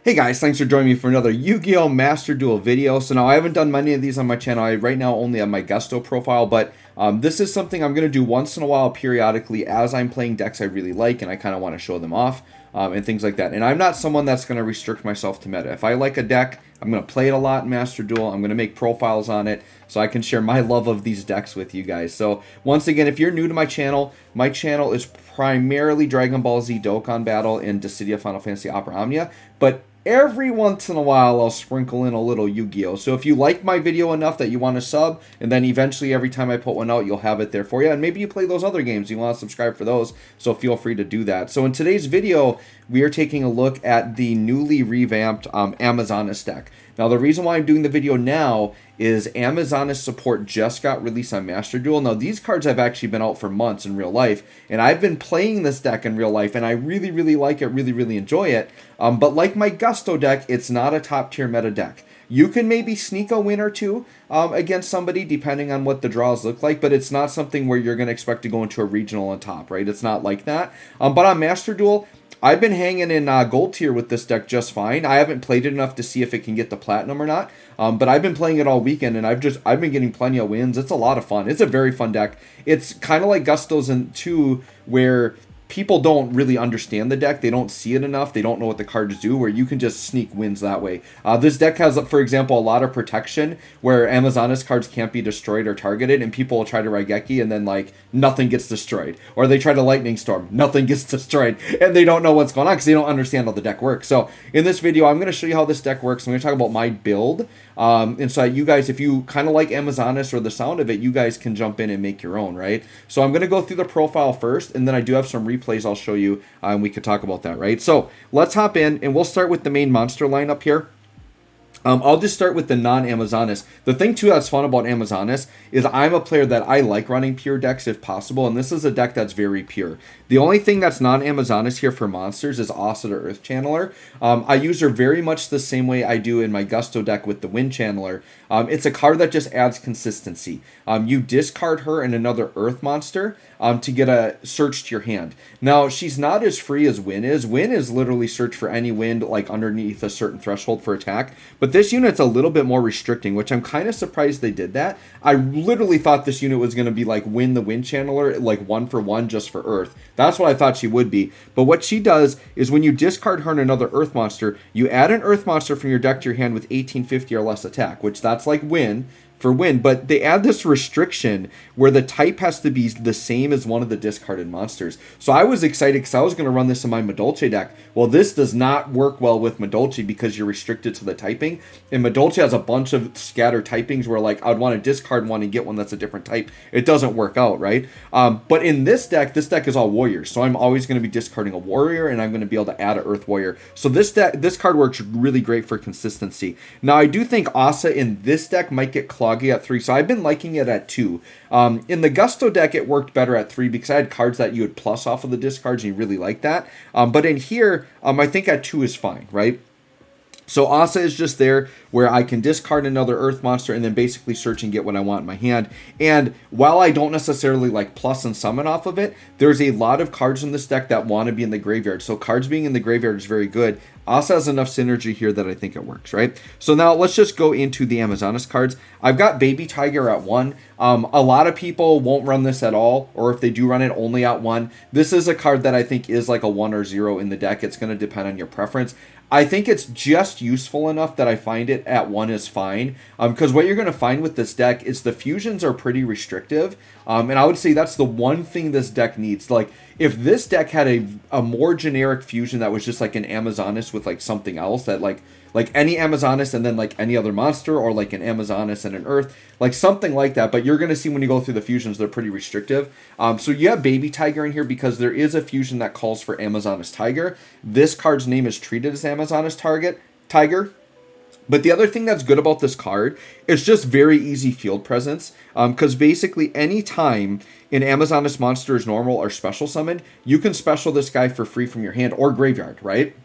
Hey guys, thanks for joining me for another Yu-Gi-Oh! Master Duel video. So now I haven't done many of these on my channel. I right now only have my Gusto profile, but this is something I'm going to do once in a while periodically as I'm playing decks I really like and I kind of want to show them off and things like that. And I'm not someone that's going to restrict myself to meta. If I like a deck, I'm going to play it a lot in Master Duel. I'm going to make profiles on it so I can share my love of these decks with you guys. So once again, if you're new to my channel is primarily Dragon Ball Z Dokkan Battle and Dissidia Final Fantasy Opera Omnia, but every once in a while, I'll sprinkle in a little Yu-Gi-Oh! So if you like my video enough that you want to sub, and then eventually every time I put one out, you'll have it there for you. And maybe you play those other games. You want to subscribe for those, so feel free to do that. So in today's video, we are taking a look at the newly revamped Amazonas deck. Now, the reason why I'm doing the video now is Amazonas support just got released on Master Duel. Now, these cards have actually been out for months in real life, and I've been playing this deck in real life, and I really, really like it, really enjoy it. But like my Gusto deck, it's not a top-tier meta deck. You can maybe sneak a win or two against somebody, depending on what the draws look like, but it's not something where you're going to expect to go into a regional on top, right? It's not like that. But on Master Duel, I've been hanging in gold tier with this deck just fine. I haven't played it enough to see if it can get the platinum or not, but I've been playing it all weekend, and I've been getting plenty of wins. It's a lot of fun. It's a very fun deck. It's kind of like Gusto's in 2, where people don't really understand the deck. They don't see it enough. They don't know what the cards do, where you can just sneak wins that way. This deck has, for example, a lot of protection where Amazonas cards can't be destroyed or targeted, and people will try to Raigeki and then, like, nothing gets destroyed. Or they try to Lightning Storm, nothing gets destroyed, and they don't know what's going on because they don't understand how the deck works. So in this video, I'm going to show you how this deck works. I'm going to talk about my build. And so you guys, if you kind of like Amazonas or the sound of it, you guys can jump in and make your own, right? So I'm going to go through the profile first, and then I do have some replays I'll show you, and we could talk about that, right? So let's hop in, and we'll start with the main monster lineup here. I'll just start with the non-Amazonas. The thing, too, that's fun about Amazonas is I'm a player that I like running pure decks if possible, and this is a deck that's very pure. The only thing that's non-Amazonas here for monsters is Asa the Earth Channeler. I use her very much the same way I do in my Gusto deck with the Wind Channeler. It's a card that just adds consistency. You discard her and another Earth monster to get a search to your hand. Now, she's not as free as Win is. Win is literally search for any wind, like underneath a certain threshold for attack. But this unit's a little bit more restricting, which I'm kind of surprised they did that. I literally thought this unit was going to be like Win the Wind Channeler, like 1-for-1 just for Earth. That's what I thought she would be. But what she does is when you discard her and another Earth monster, you add an Earth monster from your deck to your hand with 1850 or less attack, which that's like Win. For Win, but they add this restriction where the type has to be the same as one of the discarded monsters. So I was excited because I was going to run this in my Madolche deck. Well, this does not work well with Madolche because you're restricted to the typing. And Madolche has a bunch of scattered typings where, like, I'd want to discard one and get one that's a different type. It doesn't work out, right? But in this deck is all warriors. So I'm always going to be discarding a warrior, and I'm going to be able to add an Earth warrior. So this card works really great for consistency. Now, I do think Asa in this deck might get clogged at 3, so I've been liking it at 2. In the Gusto deck, it worked better at 3 because I had cards that you would plus off of the discards, and you really like that. But in here, I think at 2 is fine, right? So Asa is just there where I can discard another Earth monster and then basically search and get what I want in my hand. And while I don't necessarily like plus and summon off of it, there's a lot of cards in this deck that want to be in the graveyard. So cards being in the graveyard is very good. Asa has enough synergy here that I think it works, right? So now let's just go into the Amazonas cards. I've got Baby Tiger at 1. A lot of people won't run this at all, or if they do run it, only at 1. This is a card that I think is like a 1 or 0 in the deck. It's going to depend on your preference. I think it's just useful enough that I find it at 1 is fine. Because what you're going to find with this deck is the fusions are pretty restrictive. And I would say that's the one thing this deck needs. Like, if this deck had a more generic fusion that was just like an Amazonas with like something else that like any Amazonas and then like any other monster, or like an Amazonas and an Earth, like something like that. But you're going to see when you go through the fusions, they're pretty restrictive. So you have Baby Tiger in here because there is a fusion that calls for Amazonas Tiger. This card's name is treated as Amazonas Tiger. But the other thing that's good about this card is just very easy field presence. Because basically any time an Amazonas monster is normal or special summoned, you can special this guy for free from your hand or graveyard, right?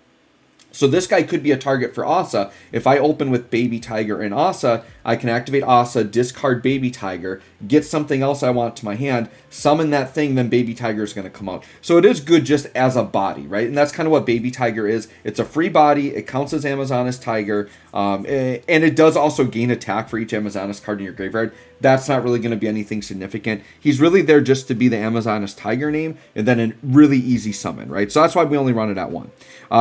So this guy could be a target for Asa. If I open with Baby Tiger and Asa, I can activate Asa, discard Baby Tiger, get something else I want to my hand, summon that thing, then Baby Tiger is going to come out. So it is good just as a body, right? And that's kind of what Baby Tiger is. It's a free body. It counts as Amazonas Tiger. And it does also gain attack for each Amazonas card in your graveyard. That's not really going to be anything significant. He's really there just to be the Amazonas Tiger name and then a really easy summon, right? So that's why we only run it at 1.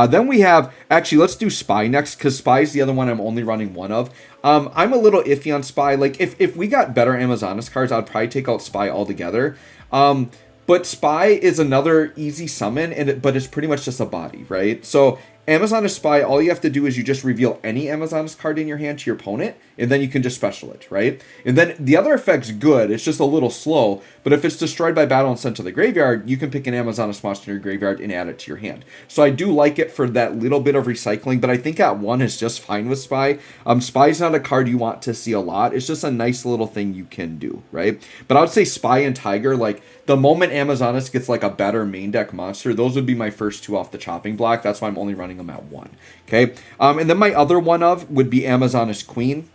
Then we have, actually, let's do Spy next, because Spy is the other one I'm only running 1 of. I'm a little iffy on Spy. Like, if we got better Amazonas cards, I'd probably take out Spy altogether. But Spy is another easy summon, but it's pretty much just a body, right? So Amazonas Spy, all you have to do is you just reveal any Amazonas card in your hand to your opponent, and then you can just special it, right? And then the other effect's good. It's just a little slow, but if it's destroyed by battle and sent to the graveyard, you can pick an Amazonas monster in your graveyard and add it to your hand. So I do like it for that little bit of recycling, but I think at 1 is just fine with Spy. Spy's not a card you want to see a lot. It's just a nice little thing you can do, right? But I would say Spy and Tiger, like, the moment Amazonas gets like a better main deck monster, those would be my first 2 off the chopping block. That's why I'm only running them at 1. Okay. And then my other one of would be Amazonas Queen.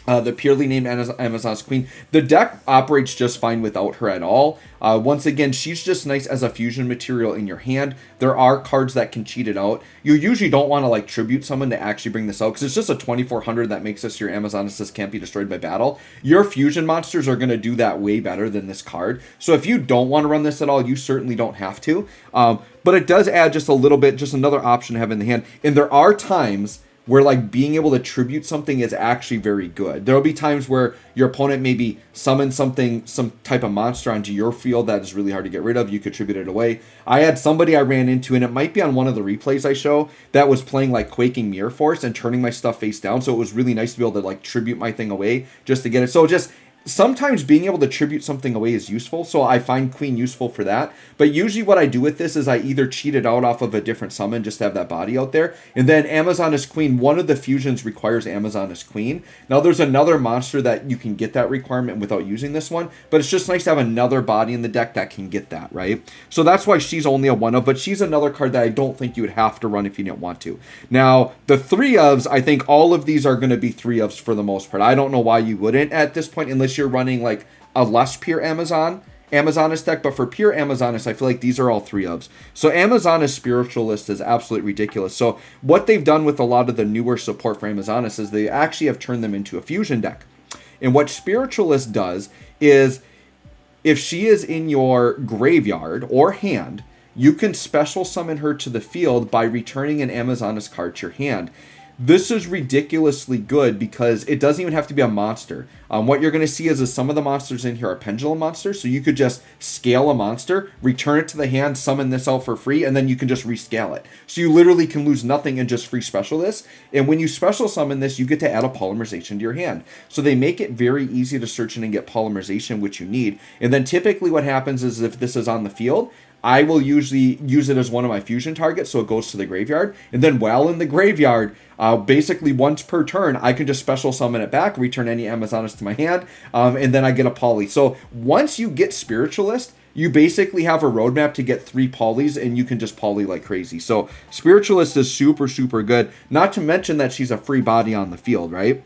The purely named Amazonas Queen. The deck operates just fine without her at all. Once again, she's just nice as a fusion material in your hand. There are cards that can cheat it out. You usually don't want to like tribute someone to actually bring this out because it's just a 2400 that makes us your Amazonas can't be destroyed by battle. Your fusion monsters are going to do that way better than this card. So if you don't want to run this at all, you certainly don't have to. But it does add just a little bit, just another option to have in the hand. And there are times where like being able to tribute something is actually very good. There will be times where your opponent maybe summons something, some type of monster onto your field that is really hard to get rid of. You could tribute it away. I had somebody I ran into, and it might be on one of the replays I show, that was playing like Quaking Mirror Force and turning my stuff face down. So it was really nice to be able to like tribute my thing away just to get it. So just sometimes being able to tribute something away is useful, so I find Queen useful for that. But usually what I do with this is I either cheat it out off of a different summon just to have that body out there, and then Amazonas Queen, one of the fusions requires Amazonas Queen. Now there's another monster that you can get that requirement without using this one, but it's just nice to have another body in the deck that can get that, right? So that's why she's only a 1-of, but she's another card that I don't think you would have to run if you didn't want to. Now, the 3-ofs, I think all of these are going to be 3-ofs for the most part. I don't know why you wouldn't at this point, unless you're running like a less pure Amazonas deck, but for pure Amazonas, I feel like these are all 3-ofs. So Amazonas Spiritualist is absolutely ridiculous. So what they've done with a lot of the newer support for Amazonas is they actually have turned them into a fusion deck. And what Spiritualist does is if she is in your graveyard or hand, you can special summon her to the field by returning an Amazonas card to your hand. This is ridiculously good because it doesn't even have to be a monster. What you're going to see is some of the monsters in here are pendulum monsters, so you could just scale a monster, return it to the hand, summon this out for free, and then you can just rescale it. So you literally can lose nothing and just free special this. And when you special summon this, you get to add a polymerization to your hand. So they make it very easy to search in and get polymerization, which you need. And then typically what happens is if this is on the field, I will usually use it as one of my fusion targets, so it goes to the graveyard. And then while in the graveyard, basically once per turn, I can just special summon it back, return any Amazonas to my hand, and then I get a poly. So once you get Spiritualist, you basically have a roadmap to get 3 polys, and you can just poly like crazy. So Spiritualist is super, super good. Not to mention that she's a free body on the field, right?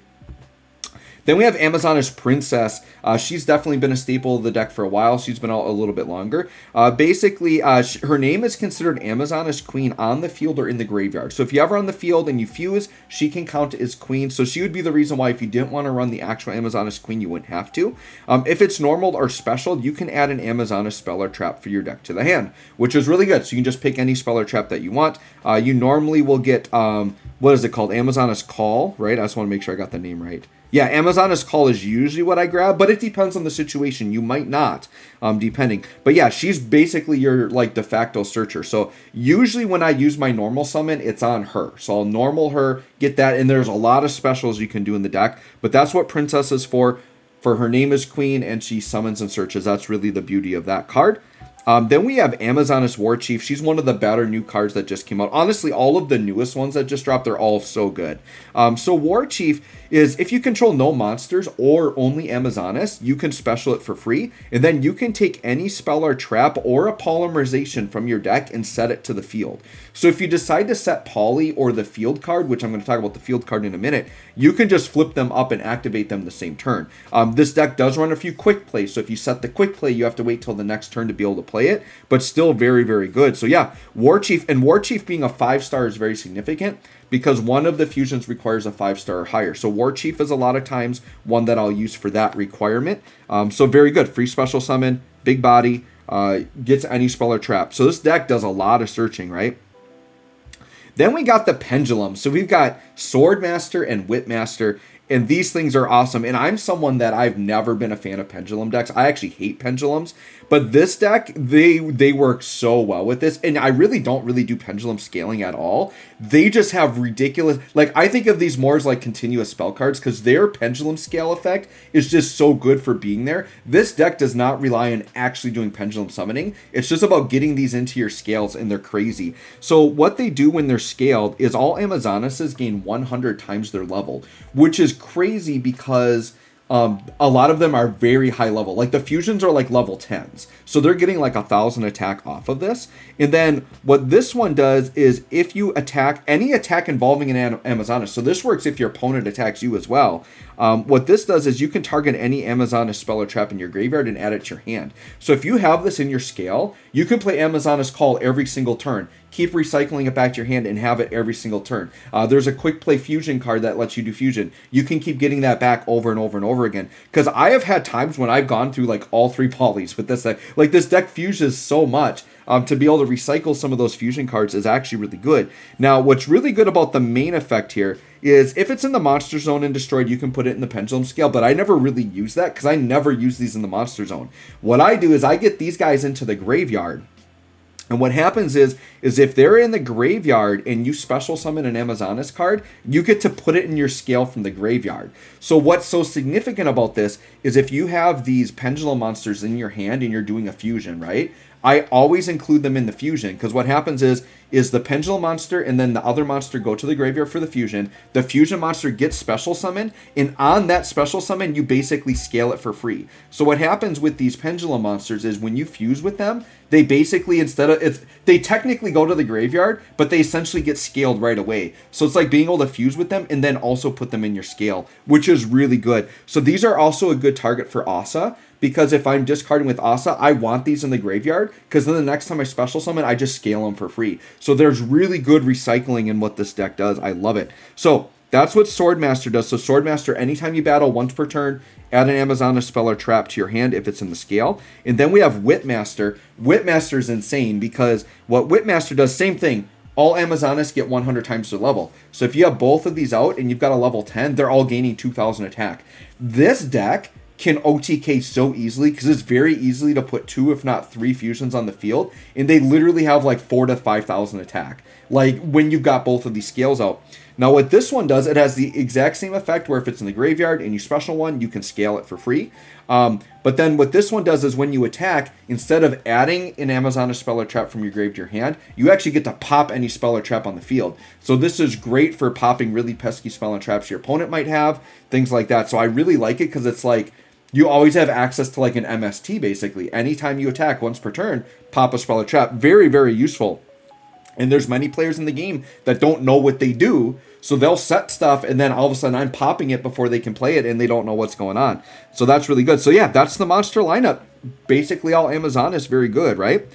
Then we have Amazonas Princess. She's definitely been a staple of the deck for a while. She's been out a little bit longer. Basically, her name is considered Amazonas Queen on the field or in the graveyard. So if you have her on the field and you fuse, she can count as Queen. So she would be the reason why if you didn't want to run the actual Amazonas Queen, you wouldn't have to. If it's normal or special, you can add an Amazonas Spell or Trap for your deck to the hand, which is really good. So you can just pick any spell or trap that you want. You normally will get, what is it called? Amazonas Call, right? I just want to make sure I got the name right. Yeah, Amazonas Call is usually what I grab, but it depends on the situation. You might not, depending. But yeah, she's basically your like de facto searcher. So usually when I use my normal summon, it's on her. So I'll normal her, get that, and there's a lot of specials you can do in the deck. But that's what Princess is for. For her name is Queen, and she summons and searches. That's really the beauty of that card. Then we have Amazonas War Chief. She's one of the better new cards that just came out. Honestly, all of the newest ones that just dropped, they're all so good. So War Chief is if you control no monsters or only Amazonas, you can special it for free, and then you can take any spell or trap or a polymerization from your deck and set it to the field. So if you decide to set Poly or the field card, which I'm going to talk about the field card in a minute, you can just flip them up and activate them the same turn. This deck does run a few quick plays, so if you set the quick play, you have to wait till the next turn to be able to play it, but still very, very good. So yeah, War Chief, and War Chief being a 5-star is very significant because one of the fusions requires a 5-star or higher. So War Chief is a lot of times one that I'll use for that requirement. So very good. Free special summon, big body, gets any spell or trap. So this deck does a lot of searching, right? Then we got the Pendulum. So we've got Swordmaster and Whipmaster, and these things are awesome. And I'm someone that I've never been a fan of Pendulum decks. I actually hate Pendulums. But this deck, they work so well with this. And I really don't really do Pendulum scaling at all. They just have ridiculous... Like, I think of these more as like continuous spell cards because their Pendulum scale effect is just so good for being there. This deck does not rely on actually doing Pendulum summoning. It's just about getting these into your scales, and they're crazy. So what they do when they're scaled is all Amazonases gain 100 times their level, which is crazy because... a lot of them are very high level. Like the fusions are like level 10s. So they're getting like 1,000 attack off of this. And then what this one does is if you attack any attack involving an Amazonas. So this works if your opponent attacks you as well. What this does is you can target any Amazonas spell or trap in your graveyard and add it to your hand. So if you have this in your scale, you can play Amazonas Call every single turn. Keep recycling it back to your hand and have it every single turn. There's a quick play fusion card that lets you do fusion. You can keep getting that back over and over and over again. Because I have had times when I've gone through like all 3 polys with this deck. Like this deck fuses so much. To be able to recycle some of those fusion cards is actually really good. Now, what's really good about the main effect here is if it's in the monster zone and destroyed, you can put it in the pendulum scale, but I never really use that because I never use these in the monster zone. What I do is I get these guys into the graveyard. And what happens is if they're in the graveyard and you special summon an Amazonas card, you get to put it in your scale from the graveyard. So what's so significant about this is if you have these pendulum monsters in your hand and you're doing a fusion, right? I always include them in the fusion because what happens is the pendulum monster and then the other monster go to the graveyard for the fusion. The fusion monster gets special summoned, and on that special summon, you basically scale it for free. So what happens with these pendulum monsters is when you fuse with them, they basically, they technically go to the graveyard, but they essentially get scaled right away. So it's like being able to fuse with them and then also put them in your scale, which is really good. So these are also a good target for Asa. Because if I'm discarding with Asa, I want these in the graveyard, because then the next time I special summon, I just scale them for free. So there's really good recycling in what this deck does. I love it. So that's what Swordmaster does. So Swordmaster, anytime you battle once per turn, add an Amazonas spell or trap to your hand if it's in the scale. And then we have Whipmaster. Whipmaster is insane because what Whipmaster does, same thing. All Amazonas get 100 times their level. So if you have both of these out and you've got a level 10, they're all gaining 2,000 attack. This deck can OTK so easily because it's very easily to put 2 if not 3 fusions on the field, and they literally have like 4,000 to 5,000 attack like when you've got both of these scales out. Now what this one does, it has the exact same effect where if it's in the graveyard and you special one, you can scale it for free. But then what this one does is when you attack, instead of adding an Amazonas spell or trap from your grave to your hand, you actually get to pop any spell or trap on the field. So this is great for popping really pesky spell and traps your opponent might have, things like that. So I really like it because it's like you always have access to like an MST basically. Anytime you attack once per turn, pop a spell or trap. Very, very useful. And there's many players in the game that don't know what they do. So they'll set stuff and then all of a sudden I'm popping it before they can play it and they don't know what's going on. So that's really good. So yeah, that's the monster lineup. Basically all Amazon is very good, right?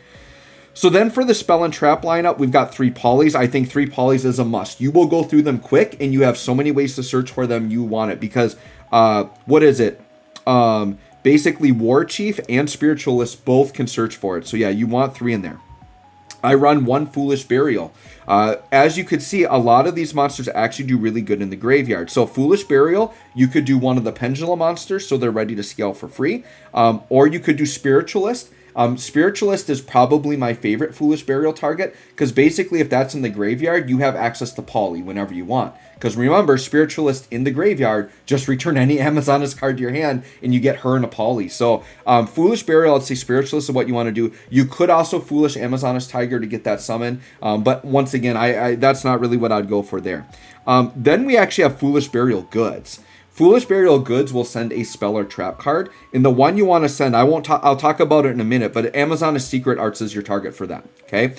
So then for the spell and trap lineup, we've got 3 polys. I think 3 polys is a must. You will go through them quick and you have so many ways to search for them. You want it because what is it? Basically War Chief and Spiritualist both can search for it. So yeah, you want 3 in there. I run 1 Foolish Burial. As you could see, a lot of these monsters actually do really good in the graveyard. So Foolish Burial, you could do one of the Pendulum monsters, so they're ready to scale for free. Or you could do Spiritualist. Spiritualist is probably my favorite Foolish Burial target, because basically if that's in the graveyard, you have access to Poly whenever you want. Because remember, Spiritualist in the graveyard, just return any Amazoness card to your hand and you get her in a Poly. So Foolish Burial, I'd say Spiritualist is what you want to do. You could also Foolish Amazoness Tiger to get that summon. But once again, I that's not really what I'd go for there. Then we actually have Foolish Burial Goods. Foolish Burial Goods will send a spell or trap card, and the one you want to send, I'll talk about it in a minute, but Amazoness Secret Arts is your target for that, okay?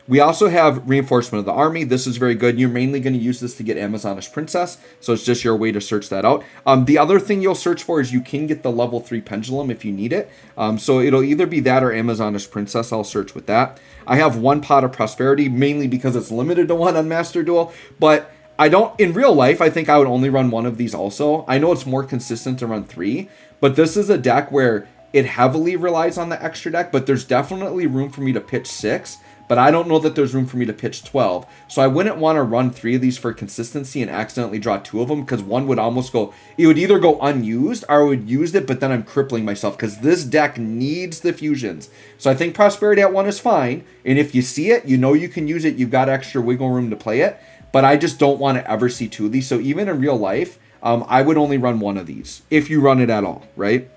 We also have Reinforcement of the Army. This is very good. You're mainly going to use this to get Amazoness Princess, so it's just your way to search that out. The other thing you'll search for is you can get the level 3 Pendulum if you need it, so it'll either be that or Amazoness Princess. I'll search with that. I have one Pot of Prosperity, mainly because it's limited to one on Master Duel, but I don't, in real life, I think I would only run one of these also. I know it's more consistent to run 3, but this is a deck where it heavily relies on the extra deck, but there's definitely room for me to pitch 6, but I don't know that there's room for me to pitch 12. So I wouldn't want to run 3 of these for consistency and accidentally draw 2 of them, because one would almost go, it would either go unused or I would use it, but then I'm crippling myself, because this deck needs the fusions. So I think Prosperity at 1 is fine, and if you see it, you know you can use it, you've got extra wiggle room to play it. But I just don't want to ever see 2 of these. So even in real life, I would only run 1 of these, if you run it at all, right?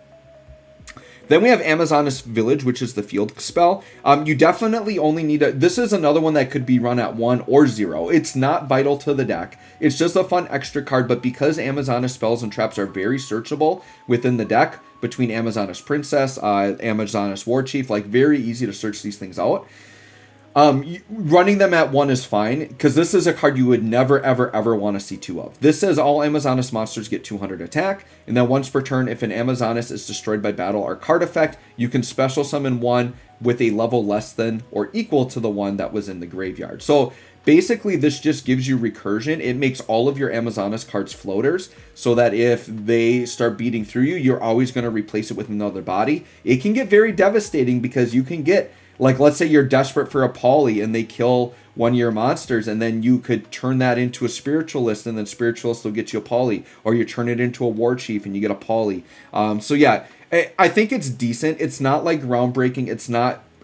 Then we have Amazoness Village, which is the field spell. You definitely only need this is another one that could be run at 1 or 0. It's not vital to the deck. It's just a fun extra card, but because Amazoness spells and traps are very searchable within the deck, between Amazoness Princess, Amazoness War Chief, like very easy to search these things out. Running them at 1 is fine, because this is a card you would never, ever, ever want to see 2 of. This says all Amazoness monsters get 200 attack, and then once per turn, if an Amazoness is destroyed by battle or card effect, you can special summon one with a level less than or equal to the one that was in the graveyard. So basically, this just gives you recursion. It makes all of your Amazoness cards floaters, so that if they start beating through you, you're always going to replace it with another body. It can get very devastating, because you can get, like, let's say you're desperate for a Poly and they kill one of your monsters, and then you could turn that into a Spiritualist, and then Spiritualist will get you a Poly, or you turn it into a War Chief and you get a Poly. So yeah, I think it's decent. It's not like groundbreaking.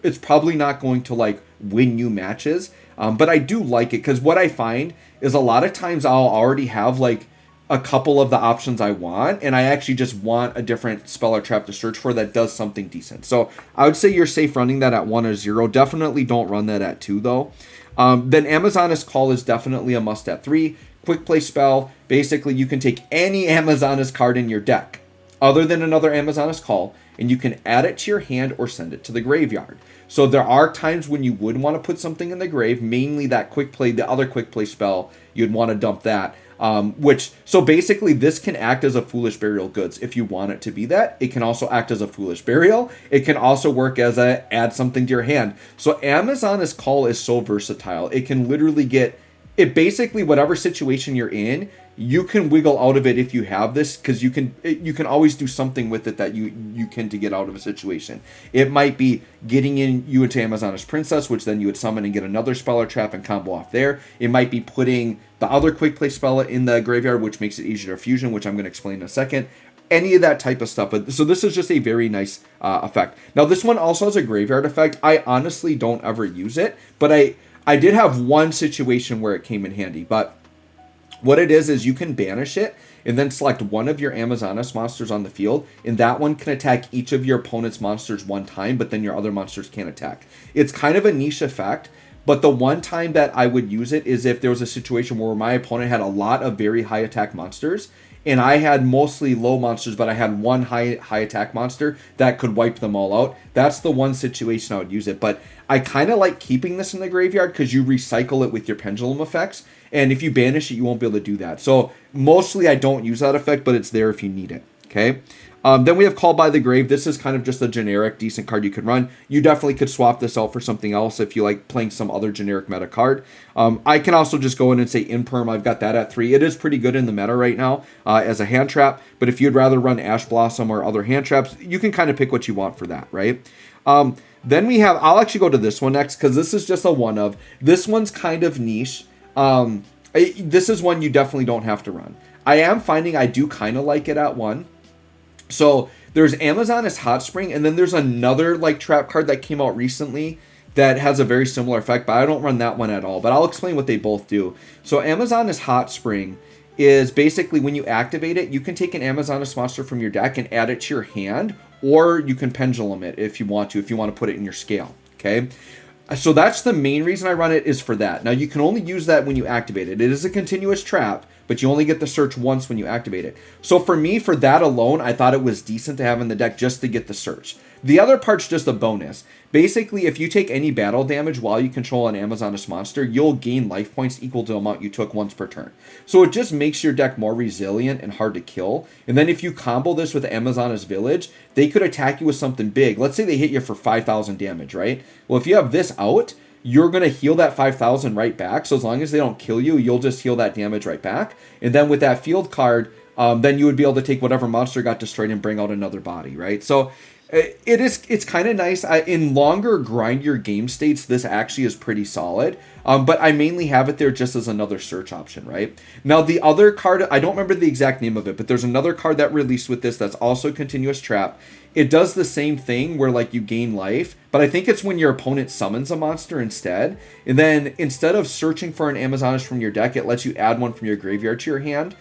It's probably not going to like win you matches, but I do like it, because what I find is a lot of times I'll already have like a couple of the options I want, and I actually just want a different spell or trap to search for that does something decent. So I would say you're safe running that at 1 or 0. Definitely don't run that at 2 though. Then Amazoness Call is definitely a must at 3. Quick play spell. Basically, you can take any Amazoness card in your deck other than another Amazoness Call, and you can add it to your hand or send it to the graveyard. So there are times when you would want to put something in the grave, mainly that quick play, the other quick play spell, you'd want to dump that. So basically this can act as a Foolish Burial Goods if you want it to be that. It can also act as a Foolish Burial. It can also work as a add something to your hand. So Amazoness Call is so versatile. It can literally get it, basically whatever situation you're in, you can wiggle out of it if you have this, because you can always do something with it that you can to get out of a situation. It might be getting you into Amazoness Princess, which then you would summon and get another spell or trap and combo off there. It might be putting the other quick play spell in the graveyard, which makes it easier to fusion, which I'm going to explain in a second. Any of that type of stuff. But so this is just a very nice effect. Now this one also has a graveyard effect. I honestly don't ever use it, but I did have one situation where it came in handy. But what it is you can banish it and then select one of your Amazoness monsters on the field, and that one can attack each of your opponent's monsters one time, but then your other monsters can't attack. It's kind of a niche effect, but the one time that I would use it is if there was a situation where my opponent had a lot of very high attack monsters, and I had mostly low monsters, but I had one high attack monster that could wipe them all out. That's the one situation I would use it. But I kind of like keeping this in the graveyard because you recycle it with your pendulum effects. And if you banish it, you won't be able to do that. So mostly I don't use that effect, but it's there if you need it. Okay. Then we have Call by the Grave. This is kind of just a generic, decent card you could run. You definitely could swap this out for something else if you like playing some other generic meta card. I can also just go in and say Imperm. I've got that at 3. It is pretty good in the meta right now as a hand trap. But if you'd rather run Ash Blossom or other hand traps, you can kind of pick what you want for that, right? Then we have, I'll actually go to this one next because this is just a one of. This one's kind of niche. This is one you definitely don't have to run. I am finding I do kind of like it at 1. So There's Amazoness Hot Spring, and then there's another like trap card that came out recently that has a very similar effect, but I don't run that one at all. But I'll explain what they both do. So Amazoness Hot Spring is basically when you activate it, you can take an Amazoness monster from your deck and add it to your hand, or you can pendulum it if you want to put it in your scale, okay? So that's the main reason I run it, is for that. Now, you can only use that when you activate it. It is a continuous trap, but you only get the search once when you activate it. So for me, for that alone, I thought it was decent to have in the deck just to get the search. The other part's just a bonus. Basically, if you take any battle damage while you control an Amazoness monster, you'll gain life points equal to the amount you took once per turn. So it just makes your deck more resilient and hard to kill. And then if you combo this with Amazoness Village, they could attack you with something big. Let's say they hit you for 5,000 damage, right? Well, if you have this out, you're going to heal that 5,000 right back. So as long as they don't kill you, you'll just heal that damage right back. And then with that field card, then you would be able to take whatever monster got destroyed and bring out another body, right? So it's kind of nice. In longer grindier game states, this actually is pretty solid. But I mainly have it there just as another search option, right? Now, the other card, I don't remember the exact name of it, but there's another card that released with this that's also a continuous trap. It does the same thing where, like, you gain life, but I think it's when your opponent summons a monster instead. And then instead of searching for an Amazoness from your deck, it lets you add one from your graveyard to your hand.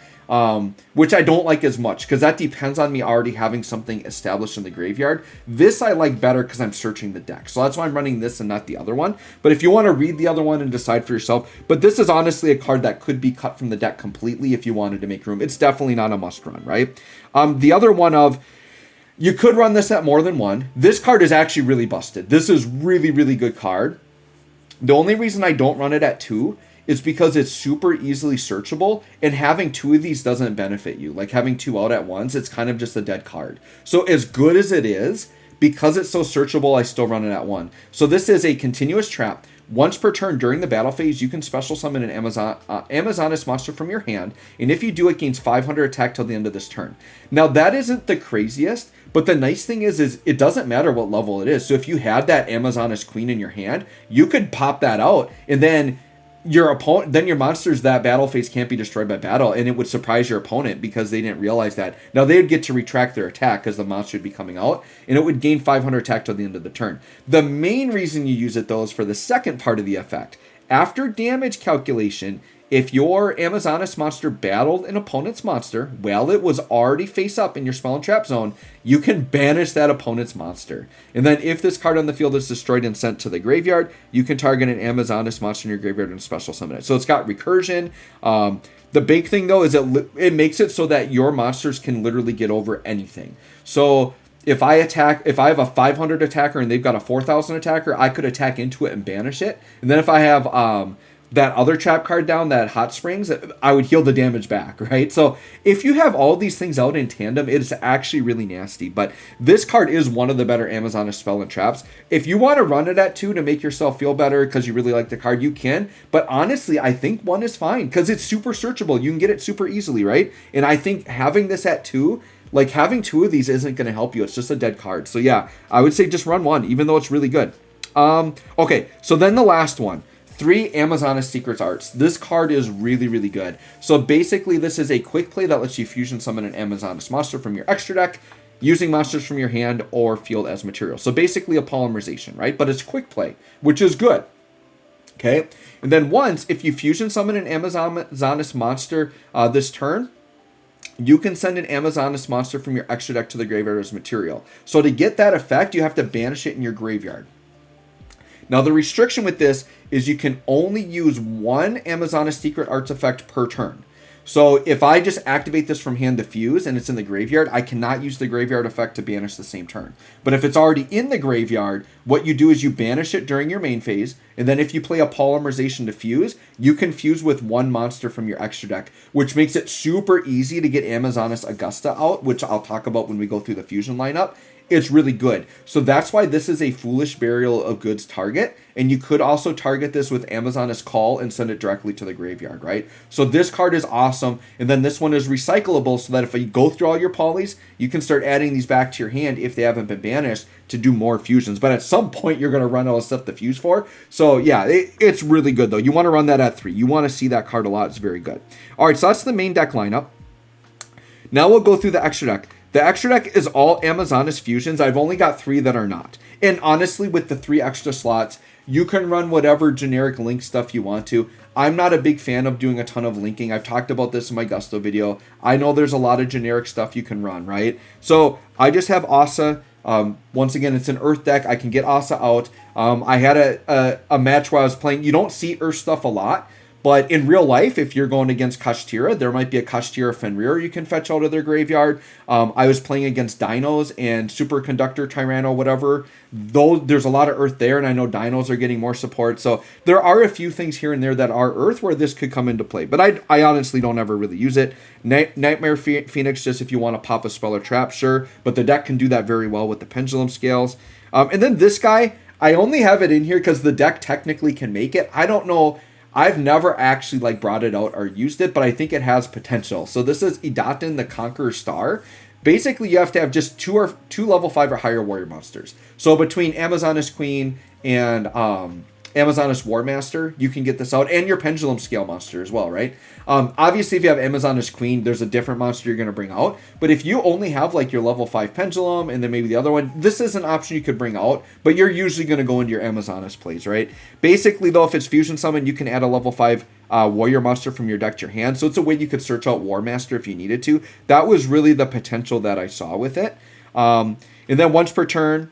Which I don't like as much, because that depends on me already having something established in the graveyard. This I like better because I'm searching the deck. So that's why I'm running this and not the other one. But if you want to read the other one and decide for yourself, but this is honestly a card that could be cut from the deck completely if you wanted to make room. It's definitely not a must run, right? The other one of, you could run this at more than one. This card is actually really busted. This is really, really good card. The only reason I don't run it at 2 is because it's super easily searchable, and having 2 of these doesn't benefit you. Like having 2 out at once, it's kind of just a dead card. So as good as it is, because it's so searchable, I still run it at 1. So this is a continuous trap. Once per turn during the battle phase, you can special summon an Amazoness monster from your hand, and if you do, it gains 500 attack till the end of this turn. Now, that isn't the craziest, but the nice thing is it doesn't matter what level it is. So if you had that Amazoness Queen in your hand, you could pop that out, and then your opponent, then your monsters that battle phase can't be destroyed by battle, and it would surprise your opponent because they didn't realize that. Now they would get to retract their attack because the monster would be coming out, and it would gain 500 attack till the end of the turn. The main reason you use it, though, is for the second part of the effect. After damage calculation, if your Amazoness monster battled an opponent's monster while it was already face up in your spell and trap zone, you can banish that opponent's monster. And then if this card on the field is destroyed and sent to the graveyard, you can target an Amazoness monster in your graveyard and special summon it. So it's got recursion. The big thing, though, is it makes it so that your monsters can literally get over anything. So if I have a 500 attacker and they've got a 4,000 attacker, I could attack into it and banish it. And then if I have that other trap card down, that Hot Springs, I would heal the damage back, right? So if you have all these things out in tandem, it's actually really nasty. But this card is one of the better Amazoness spell and traps. If you want to run it at 2 to make yourself feel better because you really like the card, you can. But honestly, I think 1 is fine because it's super searchable. You can get it super easily, right? And I think having this at 2, like having 2 of these isn't going to help you. It's just a dead card. So yeah, I would say just run 1, even though it's really good. Okay, so then the last one. 3 Amazoness Secrets Arts. This card is really, really good. So basically, this is a quick play that lets you fusion summon an Amazoness monster from your extra deck, using monsters from your hand or field as material. So basically a polymerization, right? But it's quick play, which is good. Okay? And then once, if you fusion summon an Amazoness monster this turn, you can send an Amazoness monster from your extra deck to the graveyard as material. So to get that effect, you have to banish it in your graveyard. Now, the restriction with this is you can only use 1 Amazoness Secret Arts effect per turn. So if I just activate this from hand to fuse and it's in the graveyard, I cannot use the graveyard effect to banish the same turn. But if it's already in the graveyard, what you do is you banish it during your main phase, and then if you play a polymerization to fuse, you can fuse with 1 monster from your extra deck, which makes it super easy to get Amazoness Augusta out, which I'll talk about when we go through the fusion lineup. It's really good. So that's why this is a Foolish Burial of Goods target. And you could also target this with Amazoness Call and send it directly to the graveyard, right? So this card is awesome. And then this one is recyclable so that if you go through all your polys, you can start adding these back to your hand if they haven't been banished to do more fusions. But at some point, you're going to run out of stuff to fuse for. So yeah, it's really good though. You want to run that at 3. You want to see that card a lot. It's very good. All right, so that's the main deck lineup. Now we'll go through the extra deck. The extra deck is all Amazoness fusions. I've only got 3 that are not. And honestly, with the 3 extra slots, you can run whatever generic link stuff you want to. I'm not a big fan of doing a ton of linking. I've talked about this in my Gusto video. I know there's a lot of generic stuff you can run, right? So I just have Asa. Once again, it's an Earth deck. I can get Asa out. I had a match where I was playing. You don't see Earth stuff a lot, but in real life, if you're going against Kashtira, there might be a Kashtira Fenrir you can fetch out of their graveyard. I was playing against Dinos and Superconductor Tyranno, whatever. Though there's a lot of Earth there, and I know Dinos are getting more support. So there are a few things here and there that are Earth where this could come into play. But I honestly don't ever really use it. Nightmare Phoenix, just if you want to pop a spell or trap, sure. But the deck can do that very well with the pendulum scales. And then this guy, I only have it in here because the deck technically can make it. I don't know. I've never actually brought it out or used it, but I think it has potential. So this is Idaten, the Conqueror Star. Basically, you have to have just two level 5 or higher warrior monsters. So between Amazoness Queen and Amazoness War Master, you can get this out, and your Pendulum Scale monster as well, right? Obviously, if you have Amazoness Queen, there's a different monster you're going to bring out. But if you only have your level 5 Pendulum and then maybe the other one, this is an option you could bring out, but you're usually going to go into your Amazoness plays, right? Basically, though, if it's Fusion Summon, you can add a level 5 warrior monster from your deck to your hand. So it's a way you could search out War Master if you needed to. That was really the potential that I saw with it. And then once per turn,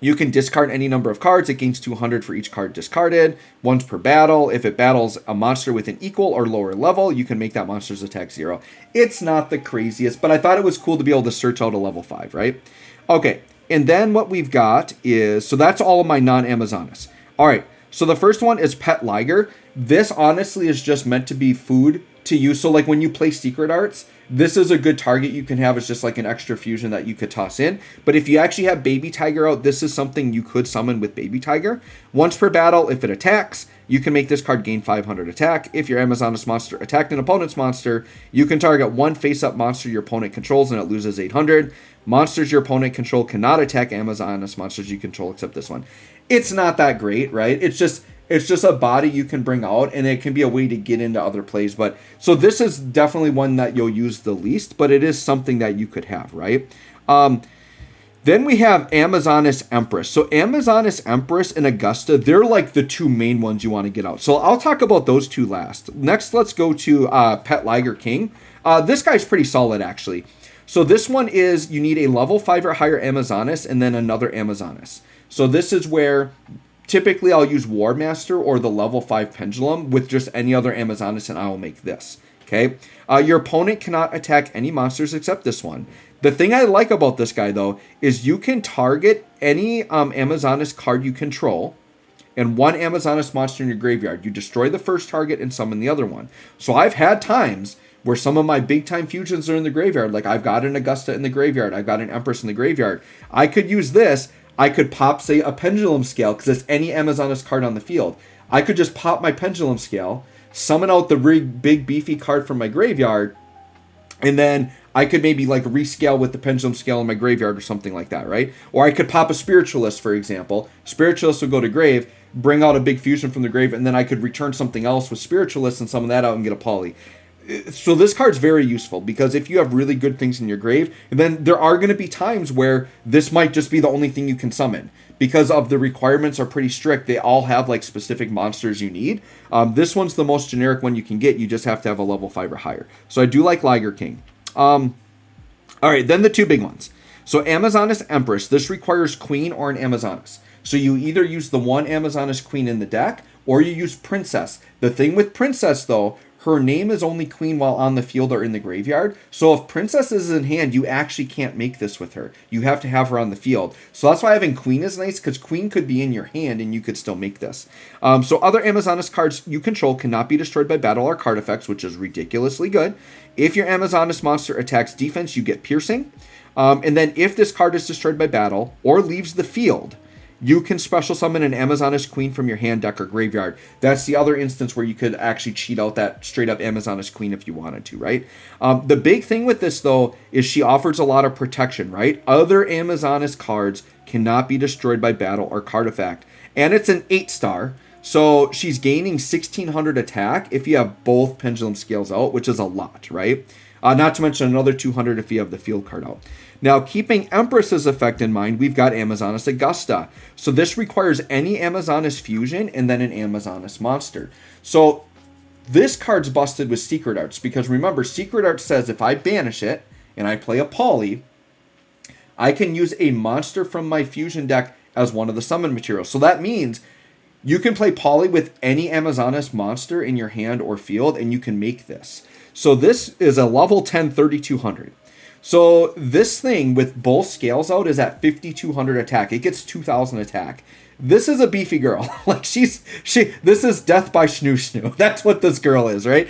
you can discard any number of cards. It gains 200 for each card discarded. Once per battle. If it battles a monster with an equal or lower level, you can make that monster's attack 0. It's not the craziest, but I thought it was cool to be able to search out a level 5, right? Okay, and then what we've got is, so that's all of my non-Amazoness. All right, so the first one is Pet Liger. This honestly is just meant to be food to you. So when you play Secret Arts, this is a good target you can have as just an extra fusion that you could toss in. But if you actually have Baby Tiger out, this is something you could summon with Baby Tiger. Once per battle, if it attacks, you can make this card gain 500 attack. If your Amazoness monster attacked an opponent's monster, you can target one face-up monster your opponent controls and it loses 800. Monsters your opponent control cannot attack Amazoness monsters you control except this one. It's not that great, right? It's just a body you can bring out, and it can be a way to get into other plays. But so this is definitely one that you'll use the least, but it is something that you could have, right? Then we have Amazoness Empress. So Amazoness Empress and Augusta, they're the 2 main ones you want to get out. So I'll talk about those 2 last. Next, let's go to Pet Liger King. This guy's pretty solid, actually. So this one is, you need a level 5 or higher Amazoness and then another Amazoness. So this is where typically I'll use War Master or the level 5 Pendulum with just any other Amazoness, and I will make this. Okay. Your opponent cannot attack any monsters except this one. The thing I like about this guy, though, is you can target any Amazoness card you control and one Amazoness monster in your graveyard. You destroy the first target and summon the other one. So I've had times where some of my big-time fusions are in the graveyard. I've got an Augusta in the graveyard. I've got an Empress in the graveyard. I could use this. I could pop, say, a Pendulum Scale, because it's any Amazoness card on the field. I could just pop my Pendulum Scale, summon out the big beefy card from my graveyard, and then I could maybe rescale with the Pendulum Scale in my graveyard or something like that, right? Or I could pop a Spiritualist, for example. Spiritualist would go to grave, bring out a big fusion from the grave, and then I could return something else with Spiritualist and summon that out and get a poly. So this card's very useful, because if you have really good things in your grave, then there are going to be times where this might just be the only thing you can summon, because of the requirements are pretty strict. They all have specific monsters you need. This one's the most generic one you can get. You just have to have a level 5 or higher. So I do like Liger King. All right, then the 2 big ones. So Amazoness Empress, this requires Queen or an Amazoness. So you either use the one Amazoness Queen in the deck, or you use Princess. The thing with Princess, though, her name is only Queen while on the field or in the graveyard. So if Princess is in hand, you actually can't make this with her. You have to have her on the field. So that's why having Queen is nice, because Queen could be in your hand and you could still make this. So other Amazoness cards you control cannot be destroyed by battle or card effects, which is ridiculously good. If your Amazoness monster attacks defense, you get piercing. And then if this card is destroyed by battle or leaves the field, you can special summon an Amazoness Queen from your hand, deck, or graveyard. That's the other instance where you could actually cheat out that straight up Amazoness Queen if you wanted to, right? The big thing with this, though, is she offers a lot of protection, right? Other Amazoness cards cannot be destroyed by battle or card effect. And it's an 8-star. So she's gaining 1600 attack if you have both Pendulum Scales out, which is a lot, right? Not to mention another 200 if you have the field card out. Now, keeping Empress's effect in mind, we've got Amazoness Augusta. So this requires any Amazoness fusion and then an Amazoness monster. So this card's busted with Secret Arts, because remember, Secret Arts says if I banish it and I play a Poly, I can use a monster from my fusion deck as one of the summon materials. So that means you can play Poly with any Amazoness monster in your hand or field, and you can make this. So this is a level 10 3200. So this thing with both scales out is at 5200 attack. It gets 2000 attack. This is a beefy girl. Like this is death by snoo snoo. That's what this girl is, right?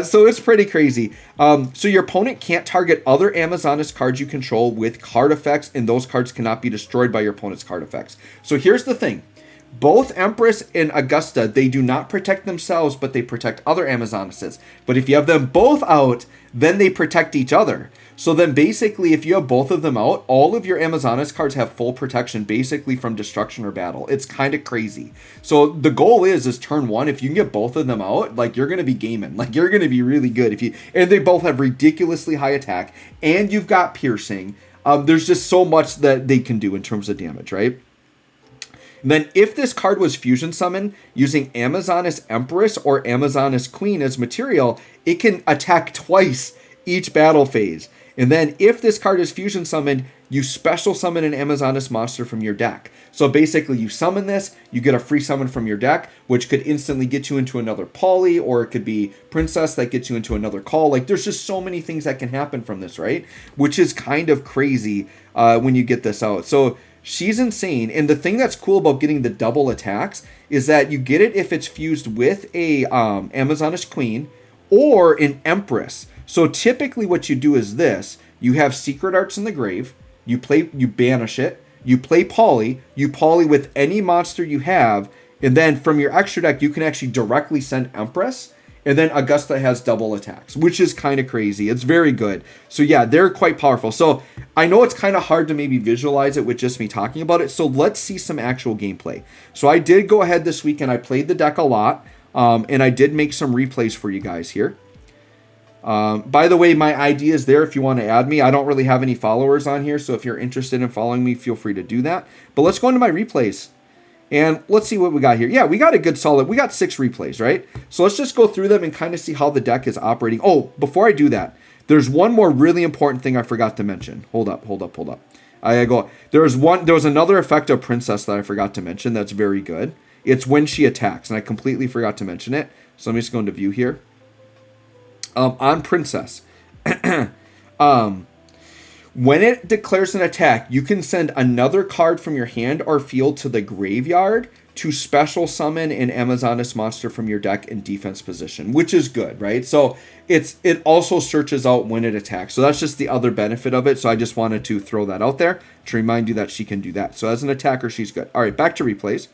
So it's pretty crazy. So your opponent can't target other Amazoness cards you control with card effects, and those cards cannot be destroyed by your opponent's card effects. So here's the thing. Both Empress and Augusta, they do not protect themselves, but they protect other Amazonesses. But if you have them both out, then they protect each other. So then basically, if you have both of them out, all of your Amazoness cards have full protection basically from destruction or battle. It's kind of crazy. So the goal is turn one, if you can get both of them out, like you're going to be gaming. Like you're going to be really good. And they both have ridiculously high attack, and you've got piercing. There's just so much that they can do in terms of damage, right? Then if this card was fusion summoned using Amazoness Empress or Amazoness Queen as material, it can attack twice each battle phase. And then if this card is fusion summoned, you special summon an Amazoness monster from your deck. So basically you summon this, you get a free summon from your deck, which could instantly get you into another Poly, or it could be Princess that gets you into another call. Like there's just so many things that can happen from this, right? Which is kind of crazy when you get this out. So she's insane. And the thing that's cool about getting the double attacks is that you get it if it's fused with a Amazoness Queen or an Empress. So typically what you do is this. You have Secret Arts in the grave. You banish it. You play Poly. You Poly with any monster you have. And then from your extra deck, you can actually directly send Empress. And then Augusta has double attacks, which is kind of crazy. It's very good. So yeah, they're quite powerful. So I know it's kind of hard to maybe visualize it with just me talking about it. So let's see some actual gameplay. So I did go ahead this week and I played the deck a lot. And I did make some replays for you guys here. By the way, my ID is there if you want to add me. I don't really have any followers on here. So if you're interested in following me, feel free to do that. But let's go into my replays. And let's see what we got here. Yeah, we got a good solid. We got 6 replays, right? So let's just go through them and kind of see how the deck is operating. Oh, before I do that, there's one more really important thing I forgot to mention. Hold up. I go. There was another effect of Princess that I forgot to mention that's very good. It's when she attacks, and I completely forgot to mention it. So let me just go into view here. On Princess. When it declares an attack, you can send another card from your hand or field to the graveyard to special summon an Amazoness monster from your deck in defense position, which is good, right? So it also searches out when it attacks. So that's just the other benefit of it. So I just wanted to throw that out there to remind you that she can do that. So as an attacker, she's good. All right, back to replays.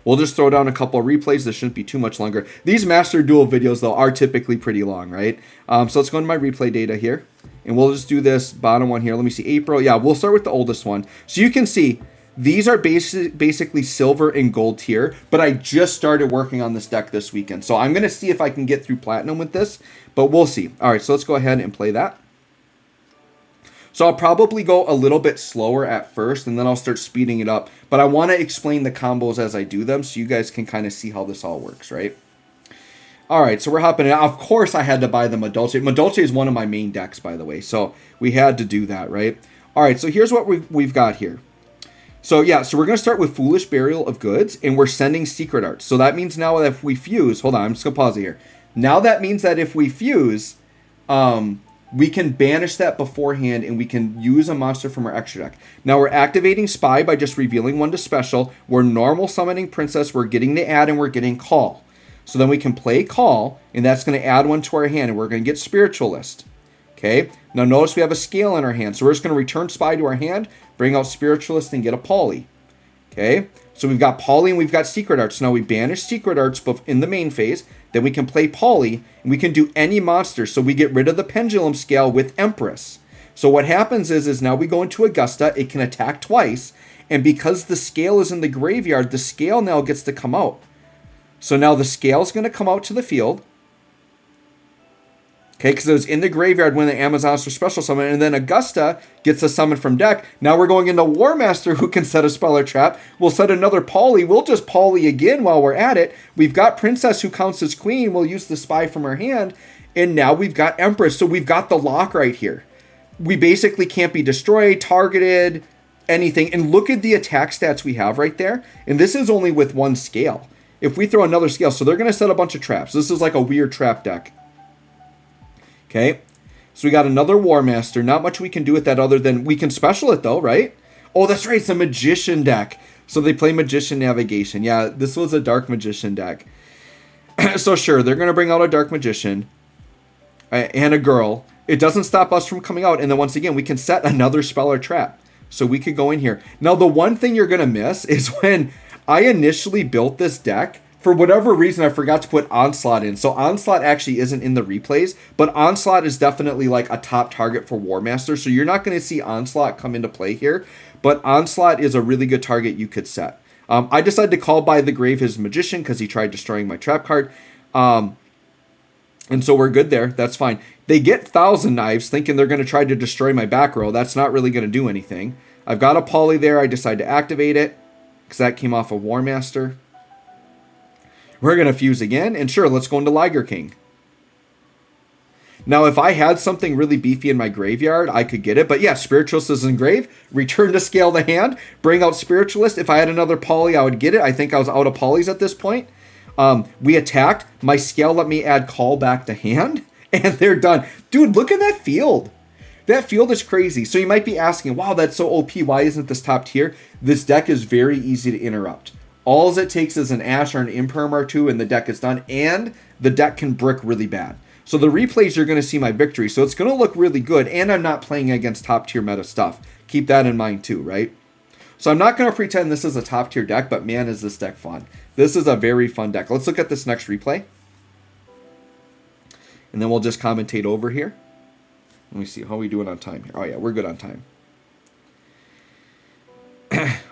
We'll just throw down a couple of replays. This shouldn't be too much longer. These Master Duel videos, though, are typically pretty long, right? So let's go into my replay data here. And we'll just do this bottom one here. Let me see. April. Yeah, we'll start with the oldest one. So you can see these are basically silver and gold tier. But I just started working on this deck this weekend. So I'm going to see if I can get through platinum with this. But we'll see. All right, so let's go ahead and play that. So I'll probably go a little bit slower at first, and then I'll start speeding it up. But I want to explain the combos as I do them so you guys can kind of see how this all works, right? All right, so we're hopping in. Of course, I had to buy the Madolche. Madolche is one of my main decks, by the way. So we had to do that, right? All right, so here's what we've got here. So yeah, so we're going to start with Foolish Burial of Goods, and we're sending Secret Arts. So that means now that if we fuse... Hold on, I'm just going to pause it here. Now that means that if we fuse... we can banish that beforehand, and we can use a monster from our extra deck. Now we're activating Spy by just revealing one to special. We're normal summoning Princess. We're getting the add, and we're getting Call. So then we can play Call, and that's going to add one to our hand, and we're going to get Spiritualist. Okay? Now notice we have a scale in our hand. So we're just going to return Spy to our hand, bring out Spiritualist, and get a Poly. Okay? So we've got Poly and we've got Secret Arts. So now we banish Secret Arts in the main phase. Then we can play Poly, and we can do any monster. So we get rid of the pendulum scale with Empress. So what happens is now we go into Augusta. It can attack twice. And because the scale is in the graveyard, the scale now gets to come out. So now the scale is going to come out to the field. Okay, because it was in the graveyard when the Amazons were special summon, and then Augusta gets a summon from deck. Now we're going into War Master, who can set a spell or trap. We'll set another Poly. We'll just Poly again while we're at it. We've got Princess, who counts as Queen. We'll use the Spy from her hand. And now we've got Empress, so we've got the lock right here. We basically can't be destroyed, targeted, anything. And look at the attack stats we have right there. And this is only with one scale. If we throw another scale, so they're going to set a bunch of traps. This is like a weird trap deck. Okay, so we got another War Master. Not much we can do with that other than we can special it though, right? Oh, that's right, it's a Magician deck. So they play Magician Navigation. Yeah, this was a Dark Magician deck. So sure, they're going to bring out a Dark Magician and a girl. It doesn't stop us from coming out. And then once again, we can set another spell or trap. So we could go in here. Now, the one thing you're going to miss is when I initially built this deck, for whatever reason, I forgot to put Onslaught in. So Onslaught actually isn't in the replays, but Onslaught is definitely like a top target for War Master. So you're not going to see Onslaught come into play here, but Onslaught is a really good target you could set. I decided to call by the grave his Magician because he tried destroying my trap card. And so we're good there. That's fine. They get Thousand Knives thinking they're going to try to destroy my back row. That's not really going to do anything. I've got a Poly there. I decide to activate it because that came off of War Master. We're going to fuse again, and sure, let's go into Liger King. Now, if I had something really beefy in my graveyard, I could get it. But yeah, Spiritualist is in grave. Return to scale the hand. Bring out Spiritualist. If I had another Poly, I would get it. I think I was out of Polys at this point. We attacked. My scale let me add Call back to hand, and they're done. Dude, look at that field. That field is crazy. So you might be asking, wow, that's so OP. Why isn't this top tier? This deck is very easy to interrupt. All it takes is an Ash or an Imperm or two, and the deck is done. And the deck can brick really bad. So the replays, you're going to see my victory. So it's going to look really good. And I'm not playing against top tier meta stuff. Keep that in mind too, right? So I'm not going to pretend this is a top tier deck, but man, is this deck fun. This is a very fun deck. Let's look at this next replay. And then we'll just commentate over here. Let me see. How are we doing on time here? Oh yeah, we're good on time.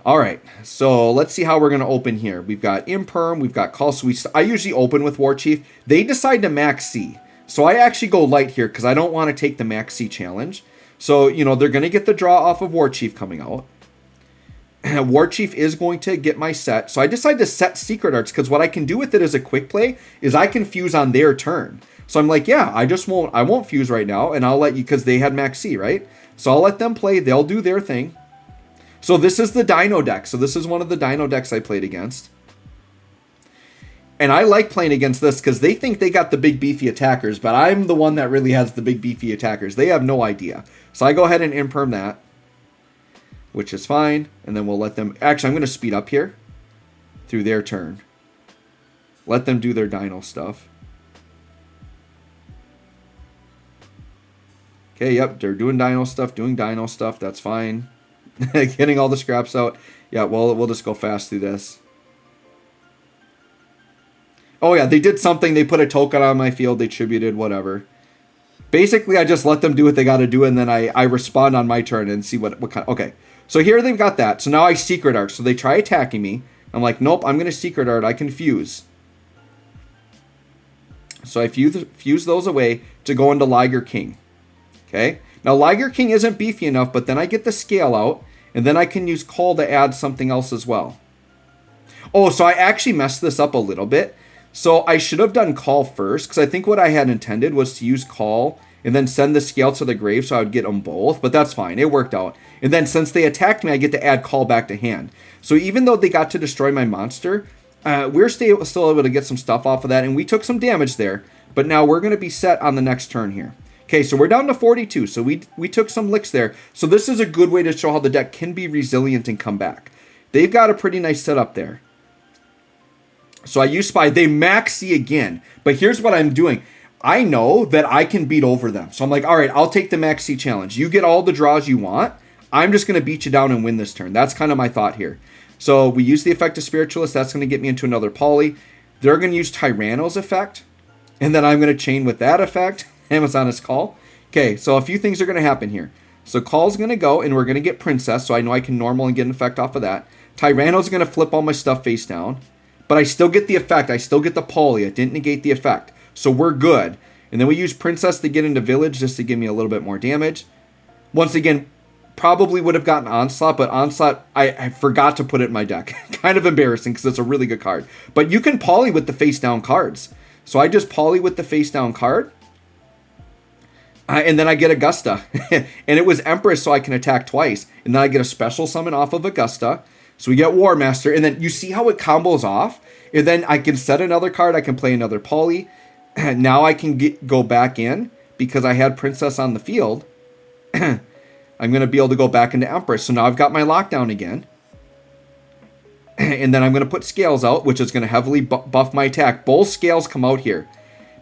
All right, so let's see how we're going to open here. We've got Imperm, we've got Call. So I usually open with War Chief. They decide to max C. So I actually go light here because I don't want to take the max C challenge. So, you know, they're going to get the draw off of War Chief coming out. War Chief is going to get my set. So I decide to set Secret Arts because what I can do with it as a quick play is I can fuse on their turn. So I'm like, yeah, I won't fuse right now, and I'll let you, because they had max C, right? So I'll let them play. They'll do their thing. So this is the Dino deck. So this is one of the Dino decks I played against. And I like playing against this because they think they got the big beefy attackers, but I'm the one that really has the big beefy attackers. They have no idea. So I go ahead and Imperm that, which is fine. And then we'll let them... Actually, I'm going to speed up here through their turn. Let them do their Dino stuff. Okay, yep, they're doing Dino stuff, that's fine. Getting all the scraps out. Yeah, well, we'll just go fast through this. Oh yeah, they did something. They put a token on my field. They tributed, whatever. Basically, I just let them do what they got to do, and then I respond on my turn and see what kind. Okay, so here they've got that. So now I Secret Art. So they try attacking me. I'm like, nope, I'm going to Secret Art. I can fuse. So I fuse those away to go into Liger King. Okay, now Liger King isn't beefy enough, but then I get the scale out, and then I can use Call to add something else as well. Oh, so I actually messed this up a little bit. So I should have done Call first, because I think what I had intended was to use Call and then send the scale to the grave so I would get them both, but that's fine. It worked out. And then since they attacked me, I get to add Call back to hand. So even though they got to destroy my monster, we're still able to get some stuff off of that, and we took some damage there, but now we're going to be set on the next turn here. Okay, so we're down to 42, so we took some licks there. So this is a good way to show how the deck can be resilient and come back. They've got a pretty nice setup there. So I use Spy. They max C again, but here's what I'm doing. I know that I can beat over them. So I'm like, all right, I'll take the max C challenge. You get all the draws you want. I'm just going to beat you down and win this turn. That's kind of my thought here. So we use the effect of Spiritualist. That's going to get me into another Poly. They're going to use Tyranno's effect, and then I'm going to chain with that effect. Amazon's Call. Okay, so a few things are going to happen here. So Call's going to go, and we're going to get Princess, so I know I can normal and get an effect off of that. Tyranno's going to flip all my stuff face down, but I still get the effect. I still get the Poly. It didn't negate the effect, so we're good. And then we use Princess to get into Village just to give me a little bit more damage. Once again, probably would have gotten Onslaught, but Onslaught, I forgot to put it in my deck. Kind of embarrassing because it's a really good card. But you can poly with the face down cards. So I just poly with the face down card. And then I get Augusta. And it was Empress, so I can attack twice. And then I get a special summon off of Augusta. So we get War Master. And then you see how it combos off? And then I can set another card. I can play another poly. Now I can go back in because I had Princess on the field. I'm going to be able to go back into Empress. So now I've got my lockdown again. And then I'm going to put Scales out, which is going to heavily buff my attack. Both Scales come out here.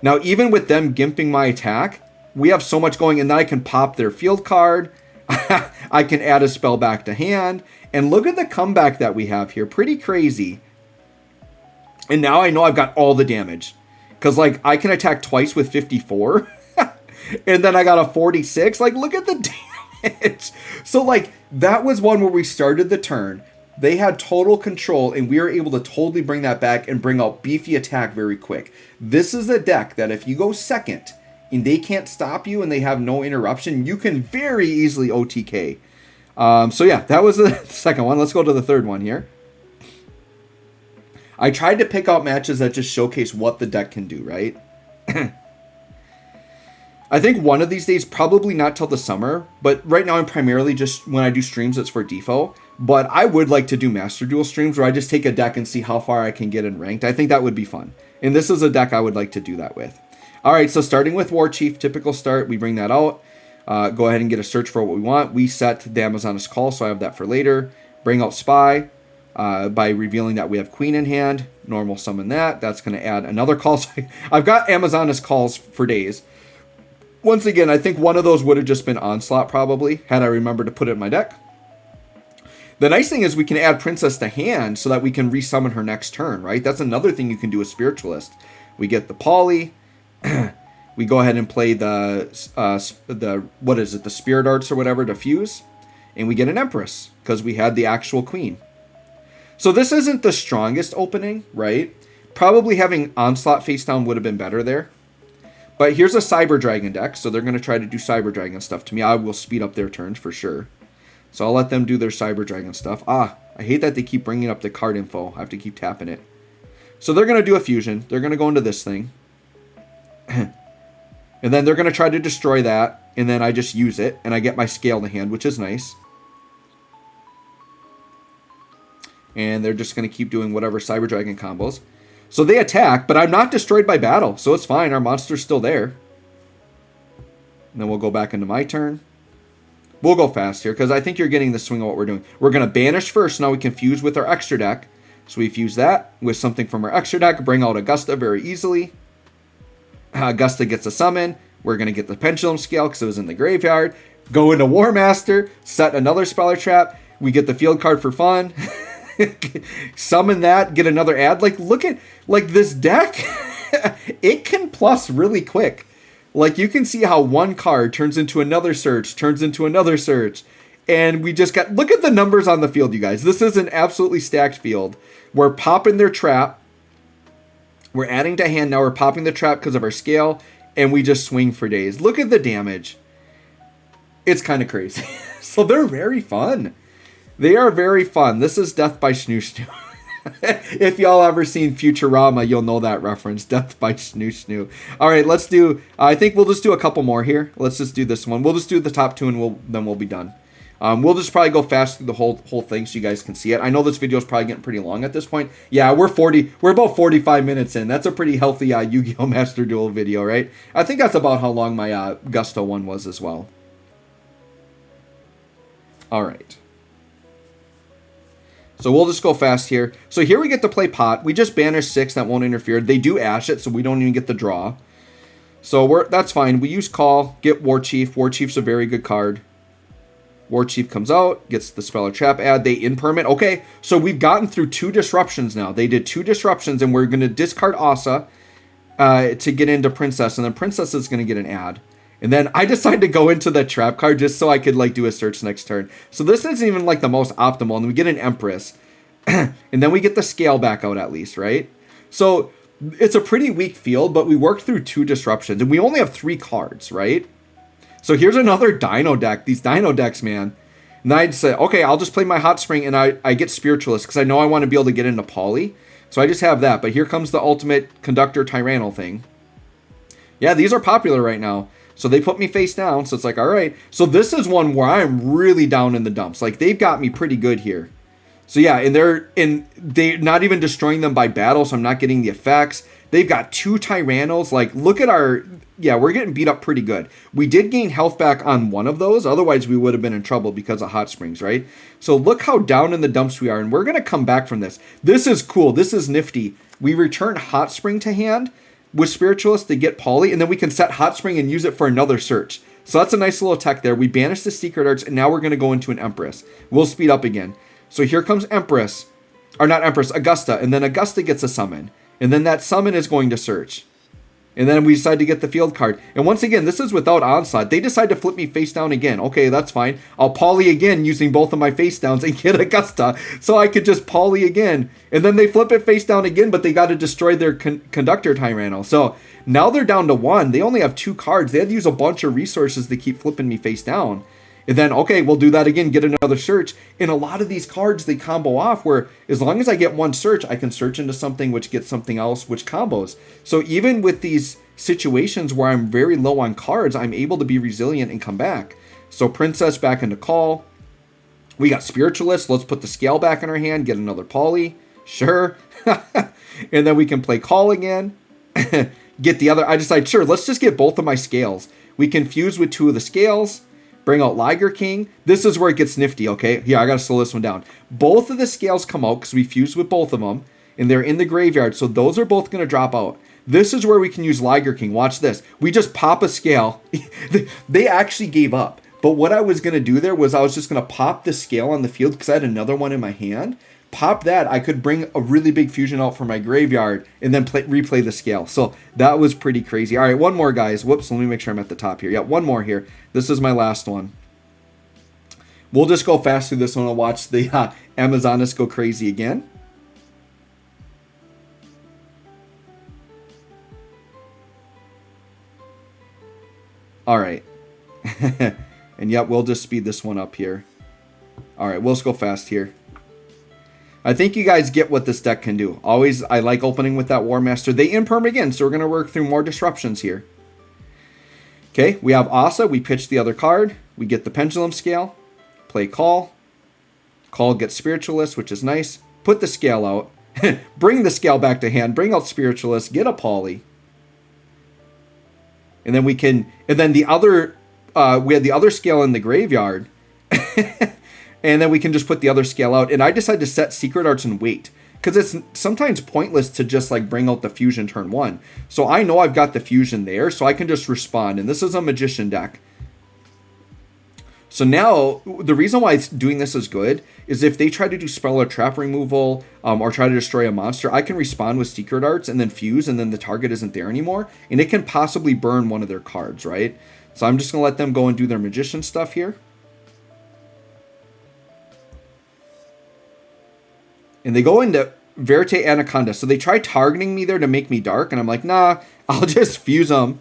Now, even with them gimping my attack, we have so much going. And then I can pop their field card. I can add a spell back to hand. And look at the comeback that we have here. Pretty crazy. And now I know I've got all the damage. Because, like, I can attack twice with 54. And then I got a 46. Like, look at the damage. So, like, that was one where we started the turn. They had total control, and we were able to totally bring that back and bring out beefy attack very quick. This is a deck that if you go second, and they can't stop you, and they have no interruption, you can very easily OTK. So, yeah, that was the second one. Let's go to the third one here. I tried to pick out matches that just showcase what the deck can do, right? I think one of these days, probably not till the summer, but right now I'm primarily just, when I do streams, it's for DFFOO. But I would like to do Master Duel streams where I just take a deck and see how far I can get in ranked. I think that would be fun. And this is a deck I would like to do that with. All right, so starting with War Chief, typical start, we bring that out. Go ahead and get a search for what we want. We set the Amazoness Call, so I have that for later. Bring out Spy. By revealing that we have Queen in hand, normal summon that. That's going to add another call. So I've got Amazoness Calls for days. Once again, I think one of those would have just been Onslaught probably, had I remembered to put it in my deck. The nice thing is we can add Princess to hand so that we can resummon her next turn, right? That's another thing you can do with Spiritualist. We get the Poly. We go ahead and play the what is it, the Spirit Arts or whatever to fuse. And we get an Empress because we had the actual Queen. So this isn't the strongest opening, right? Probably having Onslaught face down would have been better there. But here's a Cyber Dragon deck, so they're going to try to do Cyber Dragon stuff to me. I will speed up their turns for sure. So I'll let them do their Cyber Dragon stuff. I hate that they keep bringing up the card info. I have to keep tapping it. So they're going to do a fusion. They're going to go into this thing. And then they're going to try to destroy that. And then I just use it. And I get my Scale to hand, which is nice. And they're just going to keep doing whatever Cyber Dragon combos. So they attack, but I'm not destroyed by battle. So it's fine. Our monster's still there. And then we'll go back into my turn. We'll go fast here because I think you're getting the swing of what we're doing. We're going to banish first. Now we can fuse with our extra deck. So we fuse that with something from our extra deck. Bring out Augusta very easily. Augusta gets a summon. We're going to get the Pendulum Scale because it was in the graveyard. Go into War Master. Set another Speller Trap. We get the field card for fun. Summon that, get another ad. Like, look at, like, this deck. It can plus really quick. Like, you can see how one card turns into another search, and we just got, look at the numbers on the field, you guys. This is an absolutely stacked field. We're popping their trap. We're adding to hand. Now we're popping the trap because of our Scale, and we just swing for days. Look at the damage. It's kind of crazy. So they're very fun. They are very fun. This is Death by Snoo Snoo. If y'all ever seen Futurama, you'll know that reference. Death by Snoo Snoo. All right, let's do... I think we'll just do a couple more here. Let's just do this one. We'll just do the top two, and then we'll be done. We'll just probably go fast through the whole thing so you guys can see it. I know this video is probably getting pretty long at this point. Yeah, we're about 45 minutes in. That's a pretty healthy Yu-Gi-Oh! Master Duel video, right? I think that's about how long my Gusto one was as well. All right. So we'll just go fast here. So here we get to play pot. We just banish 6. That won't interfere. They do ash it, so we don't even get the draw. So that's fine. We use call, get War Chief. War Chief's a very good card. War Chief comes out, gets the Speller Trap ad. They impermit. Okay, so we've gotten through 2 disruptions now. They did 2 disruptions, and we're going to discard Asa to get into Princess, and then Princess is going to get an ad. And then I decided to go into the trap card just so I could, like, do a search next turn. So this isn't even, like, the most optimal. And we get an Empress. And then we get the Scale back out at least, right? So it's a pretty weak field, but we worked through 2 disruptions, and we only have 3 cards, right? So here's another Dino deck. These Dino decks, man. And I'd say, okay, I'll just play my Hot Spring, and I get Spiritualist, because I know I want to be able to get into Poly. So I just have that. But here comes the ultimate Conductor Tyranno thing. Yeah, these are popular right now. So they put me face down, so it's like, all right. So this is one where I'm really down in the dumps. Like, they've got me pretty good here. So yeah, and they're not even destroying them by battle, so I'm not getting the effects. They've got 2 Tyrannos. Like, look at our... Yeah, we're getting beat up pretty good. We did gain health back on one of those. Otherwise, we would have been in trouble because of Hot Springs, right? So look how down in the dumps we are, and we're going to come back from this. This is cool. This is nifty. We return Hot Spring to hand with Spiritualist to get Poly, and then we can set Hot Spring and use it for another search. So that's a nice little tech there. We banish the Secret Arts, and now we're going to go into an Empress. We'll speed up again. So here comes Empress. Or not Empress, Augusta. And then Augusta gets a summon. And then that summon is going to search. And then we decide to get the field card. And once again, this is without onslaught. They decide to flip me face down again. Okay, that's fine. I'll Poly again using both of my face downs and get Augusta. So I could just Poly again. And then they flip it face down again, but they got to destroy their Conductor Tyranno. So now they're down to 1. They only have 2 cards. They had to use a bunch of resources to keep flipping me face down. And then, okay, we'll do that again, get another search. And a lot of these cards, they combo off where as long as I get 1 search, I can search into something which gets something else, which combos. So even with these situations where I'm very low on cards, I'm able to be resilient and come back. So Princess back into Call. We got Spiritualist. Let's put the Scale back in our hand, get another Poly. Sure. And then we can play Call again. Get the other. I decide, sure, let's just get both of my Scales. We can fuse with 2 of the Scales. Bring out Liger King. This is where it gets nifty, okay? Here, I gotta slow this one down. Both of the Scales come out because we fused with both of them, and they're in the graveyard, so those are both gonna drop out. This is where we can use Liger King. Watch this. We just pop a Scale. They actually gave up. But what I was gonna do there was I was just gonna pop the Scale on the field because I had another one in my hand. Pop that, I could bring a really big fusion out from my graveyard and then replay the Scale. So that was pretty crazy. All right, one more, guys. Whoops, let me make sure I'm at the top here. Yeah, one more here. This is my last one. We'll just go fast through this one and watch the Amazonas go crazy again. All right. And yep, we'll just speed this one up here. All right, we'll just go fast here. I think you guys get what this deck can do. Always, I like opening with that War Master. They imperm again, so we're going to work through more disruptions here. Okay, we have Asa. We pitch the other card. We get the Pendulum Scale. Play Call. Call gets Spiritualist, which is nice. Put the Scale out. Bring the Scale back to hand. Bring out Spiritualist. Get a Poly. And then we can... And then the other... we had the other Scale in the graveyard. And then we can just put the other Scale out. And I decided to set Secret Arts and wait. Because it's sometimes pointless to just like bring out the fusion turn 1. So I know I've got the fusion there. So I can just respond. And this is a Magician deck. So now, the reason why doing this is good is if they try to do spell or trap removal or try to destroy a monster, I can respond with Secret Arts and then fuse and then the target isn't there anymore. And it can possibly burn one of their cards, right? So I'm just going to let them go and do their Magician stuff here. And they go into Verite Anaconda. So they try targeting me there to make me dark. And I'm like, nah, I'll just fuse them.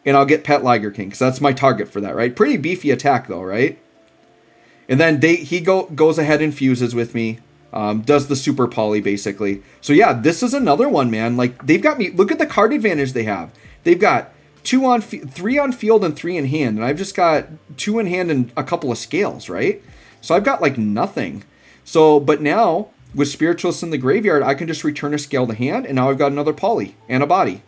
And I'll get Pet Liger King. Because that's my target for that, right? Pretty beefy attack, though, right? And then he goes ahead and fuses with me. Does the Super Poly, basically. So, yeah, this is another one, man. Like, they've got me... Look at the card advantage they have. They've got 3 on field and 3 in hand. And I've just got 2 in hand and a couple of Scales, right? So I've got, like, nothing. So, but now... With Spiritualist in the graveyard, I can just return a Scale to hand, and now I've got another Poly and a body.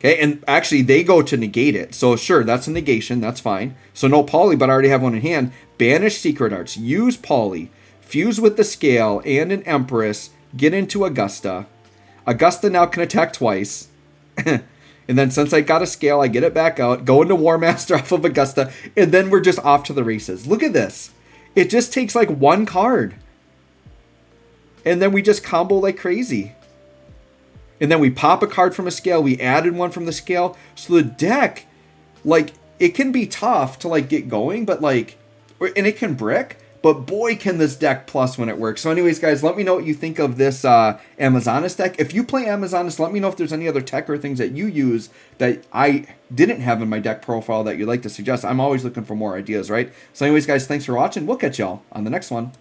Okay, and actually, they go to negate it. So, sure, that's a negation. That's fine. So, no Poly, but I already have one in hand. Banish Secret Arts. Use Poly. Fuse with the Scale and an Empress. Get into Augusta. Augusta now can attack twice. And then since I got a Scale, I get it back out. Go into War Master off of Augusta. And then we're just off to the races. Look at this. It just takes like 1 card. And then we just combo like crazy. And then we pop a card from a Scale. We added one from the Scale. So the deck, like, it can be tough to like get going, but like, and it can brick. but boy, can this deck plus when it works. So anyways, guys, let me know what you think of this Amazonas deck. If you play Amazonas, let me know if there's any other tech or things that you use that I didn't have in my deck profile that you'd like to suggest. I'm always looking for more ideas, right? So anyways, guys, thanks for watching. We'll catch y'all on the next one.